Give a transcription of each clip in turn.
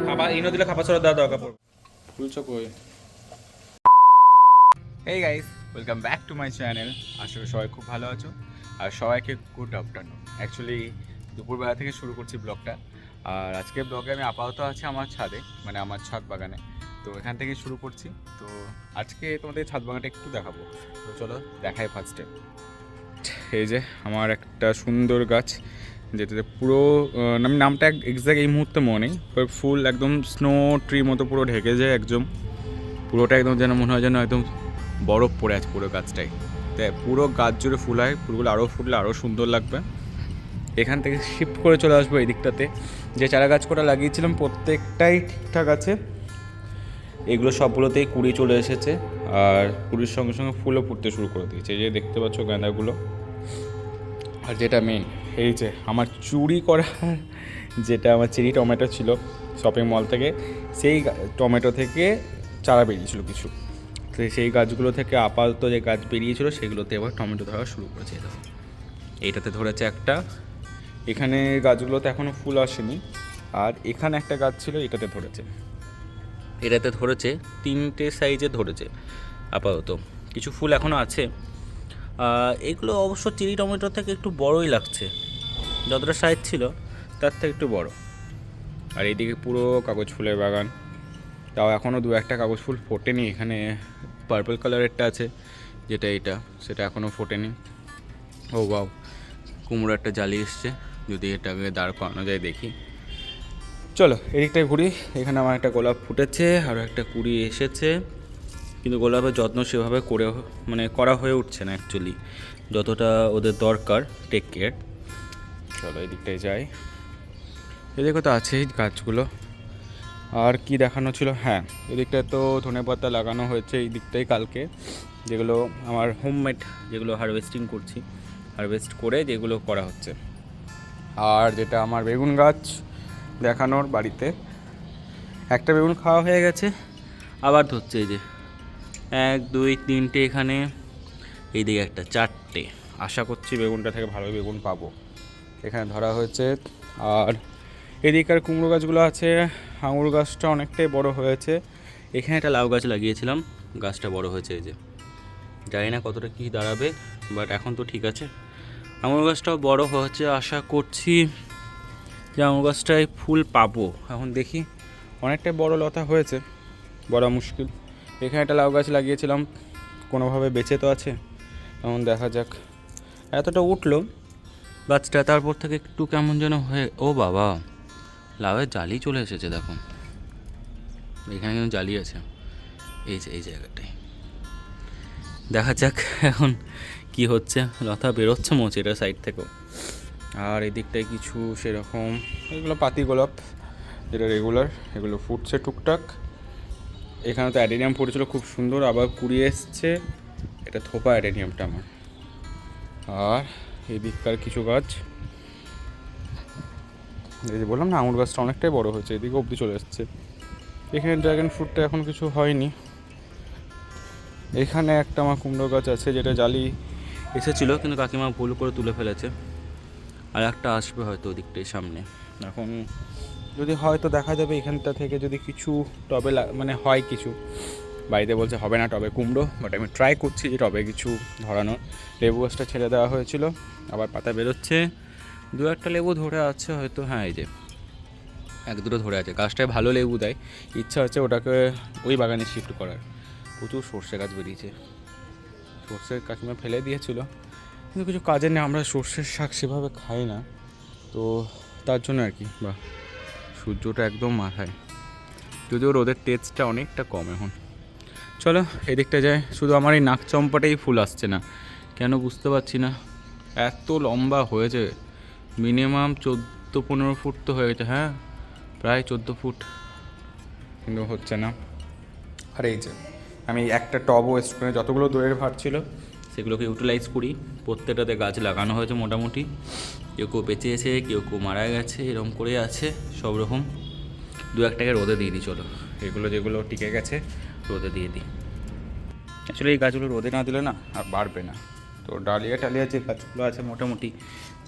খাবার ইনো দিলে খাবার ছড়া দেওয়া দরকার পড়বে। খুলছো কই? Hey guys, welcome back to my channel. আশা করি সবাই খুব ভালো আছো আর সবাইকে গুড আফটারনুন। অ্যাকচুয়ালি দুপুরবেলা থেকে শুরু করছি ব্লগটা। আর আজকে ব্লগে আমি আপাতত আছি আমার ছাদে, মানে আমার ছাদ বাগানে। তো এখান থেকে শুরু করছি। তো আজকে তোমাদের ছাদ বাগানটা একটু দেখাবো। তো চলো দেখাই ফার্স্টে। এই যে আমার একটা সুন্দর গাছ, যেটাতে পুরো আমি নামটা এক্স্যাক্ট এই মুহূর্তে মনে নেই, ফুল একদম স্নো ট্রি মতো পুরো ঢেকে যায় একদম। পুরোটা একদম যেন মনে হয় যেন একদম বরফ পড়ে আছে পুরো গাছটায়। তাই পুরো গাছ জুড়ে ফুল হয়, ফুলগুলো আরও ফুটলে আরও সুন্দর লাগবে। এখান থেকে শিফট করে চলে আসবো এই দিকটাতে। যে চারা গাছ কটা লাগিয়েছিলাম প্রত্যেকটাই ঠিকঠাক আছে, এগুলো সবগুলোতেই কুড়ি চলে এসেছে। আর কুড়ির সঙ্গে সঙ্গে ফুলও ফুটতে শুরু করে দিয়েছে, এই যে দেখতে পাচ্ছ গাঁদাগুলো। আর যেটা মেন, এই যে আমার চুরি করা যেটা আমার চেরি টমেটো ছিল শপিং মল থেকে, সেই টমেটো থেকে চারা বেরিয়েছিল কিছু। তো সেই গাছগুলো থেকে আপাতত যে গাছ বেরিয়েছিল সেগুলোতে এবার টমেটো ধরা শুরু করেছে। দেখো এইটাতে ধরেছে একটা, এখানে গাছগুলোতে এখনও ফুল আসেনি। আর এখানে একটা গাছ ছিল, এটাতে ধরেছে। এটাতে ধরেছে তিনটে সাইজে ধরেছে আপাতত, কিছু ফুল এখনও আছে। এগুলো অবশ্য চেরি টমেটো থেকে একটু বড়ই লাগছে, যতটা সাইজ ছিল তার থেকে একটু বড়। আর এইদিকে পুরো কাগজ ফুলের বাগান, তাও এখনও দু একটা কাগজ ফুল ফোটেনি। এখানে পার্পল কালারেরটা আছে যেটা, এটা সেটা এখনও ফোটেনি। ও বাও, কুমড়ো একটা জালি এসছে, যদি এটাকে দাঁড় করানো যায় দেখি। চলো এদিকটায় ঘুরি। এখানে আমার একটা গোলাপ ফুটেছে, আরও একটা কুড়ি এসেছে, কিন্তু গোলাপের যত্ন সেভাবে করা হয়ে উঠছে না অ্যাকচুয়ালি, যতটা ওদের দরকার টেক কেয়ার। চলো এদিকটায় যাই। এদিকে তো আছেই গাছগুলো। আর কি দেখানো ছিল, হ্যাঁ এদিকটায় তো ধনেপাতা লাগানো হয়েছে এই দিকটাই কালকে, যেগুলো আমার হোমমেড, যেগুলো হারভেস্টিং করছি, হারভেস্ট করে যেগুলো করা হচ্ছে। আর যেটা আমার বেগুন গাছ দেখানোর, বাড়িতে একটা বেগুন খাওয়া হয়ে গেছে, আবার ধরছে। এই যে 1 2 3টে, এখানে এইদিকে একটা 4টে। আশা করছি বেগুনটা থেকে ভালো বেগুন পাবো। এখানে ধরা হয়েছে। আর এদিককার কুমড়ো গাছগুলো আছে, আঙুর গাছটা অনেকটাই বড় হয়েছে। এখানে একটা লাউ গাছ লাগিয়েছিলাম, গাছটা বড় হয়েছে। এই যে জানি না কতটা কী দাঁড়াবে, বাট এখন তো ঠিক আছে। আঙুর গাছটাও বড় হয়েছে, আশা করছি যে আঙুর গাছটায় ফুল পাবো। এখন দেখি, অনেকটাই বড় লতা হয়েছে, বড় মুশকিল। এখানে একটা লাউ গাছ লাগিয়েছিলাম, কোনোভাবে বেঁচে তো আছে, এখন দেখা যাক। এতটা উঠলো গাছটা, তারপর থেকে একটু কেমন যেন হয়ে, ও বাবা লাউয়ের জালি চলে এসেছে। দেখো এখানে কিন্তু জালি আছে, এই যে এই জায়গাটায়। দেখা যাক এখন কি হচ্ছে। লতা বেরোচ্ছে মোচে এটা সাইড থেকেও। আর এই দিকটায় কিছু সেরকম, এগুলো পাতি গোলাপ যেটা রেগুলার, এগুলো ফুটছে টুকটাক। এখানে তো অ্যাডেনিয়াম ফুটেছিল খুব সুন্দর, আবার কুড়িয়ে এসছে। এটা থোপা অ্যাডেনিয়ামটা আমার। আর এই দিককার কিছু গাছ, এই যে বললাম না আঙুর গাছটা অনেকটাই বড় হয়েছে, এদিকে অবধি চলে এসছে। এখানে ড্রাগন ফ্রুটটা এখন কিছু হয়নি। এখানে একটা আমার কুমড়ো গাছ আছে, যেটা জালি এসেছিলো কিন্তু কাকিমা ভুল করে তুলে ফেলেছে। আর একটা আসবে হয়তো ওদিকটাই সামনে। এখন যদি হয় তো দেখা যাবে এখানটা থেকে, যদি কিছু টবে হয় কিছু। বাড়িতে বলছে হবে না টবে কুমড়ো, বাট আমি ট্রাই করছি যে টবে কিছু ধরানোর। লেবু গাছটা ছেড়ে দেওয়া হয়েছিল, আবার পাতা বেরোচ্ছে। দু একটা লেবু ধরে আছে হয়তো, হ্যাঁ এই যে 1 2টো ধরে আছে। গাছটায় ভালো লেবু দেয়, ইচ্ছা হচ্ছে ওটাকে ওই বাগানে শিফট করার। প্রচুর সর্ষে গাছ বেরিয়েছে, সর্ষের কাকিমা ফেলে দিয়েছিল, কিন্তু কিছু কাজে নেই, আমরা সর্ষের শাক সেভাবে খাই না, তো তার জন্য আর কি। বা সূর্যটা একদম মাথায়, যদিও রোদের টেস্টটা অনেকটা কম এখন। চলো এদিকটা যায়। শুধু আমার এই নাক চম্পাটাই ফুল আসছে না কেন বুঝতে পারছি না, এত লম্বা হয়েছে, মিনিমাম 14-15 ফুট তো হয়ে গেছে, হ্যাঁ প্রায় 14 ফুট, কিন্তু হচ্ছে না। আর এই যে আমি একটা টব ওয়েস্ট করে যতগুলো দূরের ভার ছিল সেগুলোকে ইউটিলাইজ করি। প্রত্যেকটাতে গাছ লাগানো হয়েছে মোটামুটি, কেউ কেউ বেঁচে আছে, কেউ কেউ মারা গেছে, এরকম করে আছে সব রকম। 2-1টাকে রোদে দিয়ে দিই। চলো এগুলো যেগুলো টিকে গেছে রোদে দিয়ে দিই। অ্যাকচুয়ালি এই গাছগুলো রোদে না দিলে না আর বাড়বে না। তো ডালিয়া টালিয়া যে গাছগুলো আছে মোটামুটি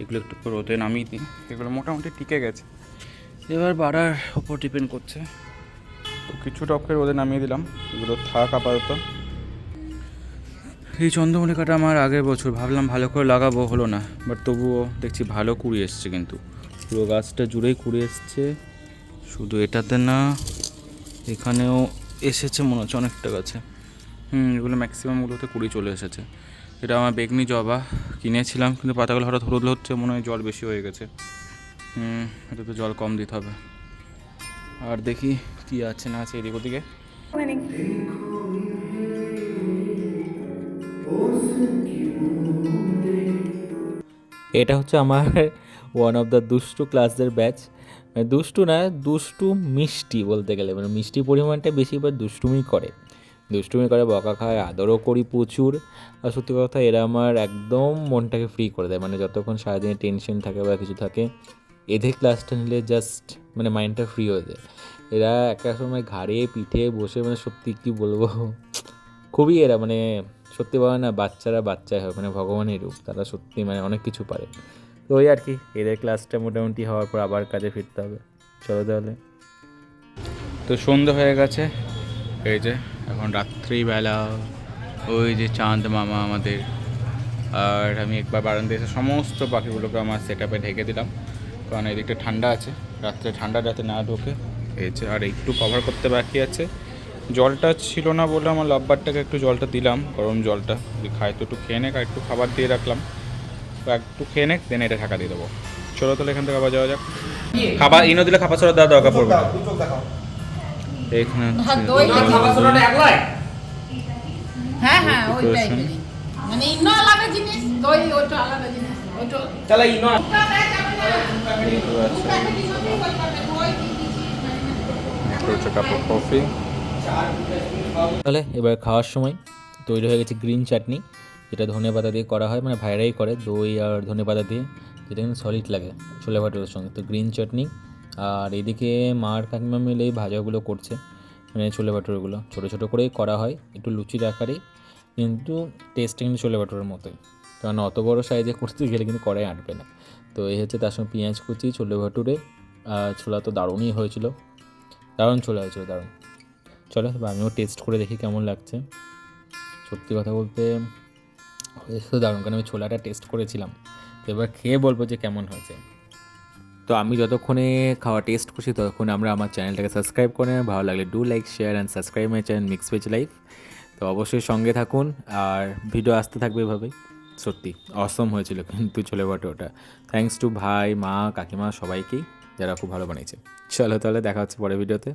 এগুলো একটু রোদে নামিয়ে দিই, এগুলো মোটামুটি টিকে গেছে, এবার বাড়ার ওপর ডিপেন্ড করছে। তো কিছু টপকে রোদে নামিয়ে দিলাম, এগুলো থাক আপাতত। এই চন্দ্রমল্লিকাটা আমার আগের বছর ভাবলাম ভালো করে লাগাবো, হলো না, বাট তবুও দেখছি ভালো কুড়ি এসছে, কিন্তু পুরো গাছটা জুড়েই কুড়ি এসছে, শুধু এটাতে না, এখানেও এসেছে মনে হচ্ছে অনেকটা গাছে। এগুলো ম্যাক্সিমামগুলোতে কুড়ি চলে এসেছে। এটা আমার বেগনি জবা কিনেছিলাম, কিন্তু পাতাগুলো হঠাৎ হলুদ হচ্ছে, মনে হয় জল বেশি হয়ে গেছে। এটা তো জল কম দিতে হবে। আর দেখি কি আছে না আছে এদিক ওদিকে। এটা হচ্ছে আমার ওয়ান অফ দ্য দুষ্টু ক্লাসদের ব্যাচ। দুষ্টু না, দুষ্টু মিষ্টি বলতে গেলে, মানে মিষ্টি পরিমাণটা বেশি, বাট দুষ্টুমি করে, বকা খায়, আদরও করি প্রচুর। আর সত্যি কথা, এরা আমার একদম মনটাকে ফ্রি করে দেয়, মানে যতক্ষণ সারাদিনে টেনশন থাকে বা কিছু থাকে, এদের ক্লাসটা নিলে জাস্ট মানে মাইন্ডটা ফ্রি হয়ে যায়। এরা একটা সময় ঘাড়ে পিঠে বসে, মানে সত্যি কী বলবো, খুবই এরা মানে সত্যি বলে না, বাচ্চারা বাচ্চাই হয়, মানে ভগবানের রূপ, তারা সত্যি মানে অনেক কিছু পারে। তো ওই আর কি, এদের ক্লাসটা মোটামুটি হওয়ার পর আবার কাজে ফিরতে হবে। চলো তাহলে। তো সন্ধে হয়ে গেছে, এই যে এখন রাত্রিবেলা, ওই যে চাঁদ মামা আমাদের। আর আমি একবার বারান্দায় এসে সমস্ত পাখিগুলোকে আমার সেট আপে ঢেকে দিলাম, কারণ এদিকটা ঠান্ডা আছে, রাত্রে ঠান্ডা যাতে না ঢোকে। এই যে আর একটু কভার করতে বাকি আছে, জলটা ছিল না বলে আমার লাভবারটাকে একটু জলটা দিলাম, গরম জলটা, যদি খায় তো একটু খেয়ে নেক, আর একটু খাবার দিয়ে রাখলাম, তো একটু খেয়ে নেক, দেন এটা ঢাকা দিয়ে দেবো। চলো তাহলে এখান থেকে আবার যাওয়া যাক। খাবার ইনো দিলে খাবার ছড়া দেওয়া দরকার পড়বে না। এখানে হ্যাঁ হ্যাঁ ওই টাইপেরই, মানে ইন্ন আলাদা জিনিস, দই ওটা আলাদা জিনিস, ওটা তাহলে ইনো কাপ অফ কফি। তাহলে এবার খাওয়ার সময় তৈরি হয়ে গেছে গ্রিন চাটনি, যেটা ধনে পাতা দিয়ে করা হয়, মানে ভাইরাই করে দই আর ধনে পাতা দিয়ে, যেটা কিন্তু সলিড লাগে ছোলে ভাটুরের সঙ্গে। তো গ্রিন চাটনি, আর এদিকে মার কাকিমা মিলে এই ভাজাগুলো করছে, মানে ছোলে ভাটুরেগুলো ছোটো ছোটো করেই করা হয়, একটু লুচির আকারেই, কিন্তু টেস্টটা কিন্তু ছোলে ভাটুরের মতোই, কারণ অত বড় সাইজে করতে গেলে কিন্তু কড়াই আঁটবে না। তো এই হচ্ছে তার সঙ্গে পেঁয়াজ কুচি, ছোলে ভাটুরে, ছোলা তো দারুণই হয়েছিল, দারুণ ছোলা হয়েছিল, দারুণ। চলো এবার আমিও টেস্ট করে দেখি কেমন লাগছে। সত্যি কথা বলতে হয়েছে তো দারুণ, কারণ আমি ছোলাটা টেস্ট করেছিলাম, তো এবার খেয়ে বলবো যে কেমন হয়েছে। তো আমি যতক্ষণে খাওয়া টেস্ট করছি ততক্ষণে আমরা আমার চ্যানেলটাকে সাবস্ক্রাইব করে, ভালো লাগলে do like share and subscribe my channel mix veg life. তো অবশ্যই সঙ্গে থাকুন, আর ভিডিও আসতে থাকবে এভাবেই। সত্যি অসম হয়েছিল কিন্তু ছোলে ভাটুরেটা, থ্যাঙ্কস টু ভাই, মা, কাকিমা সবাইকেই, যারা খুব ভালো বানিয়েছে। চলো তাহলে দেখা হচ্ছে পরের ভিডিওতে।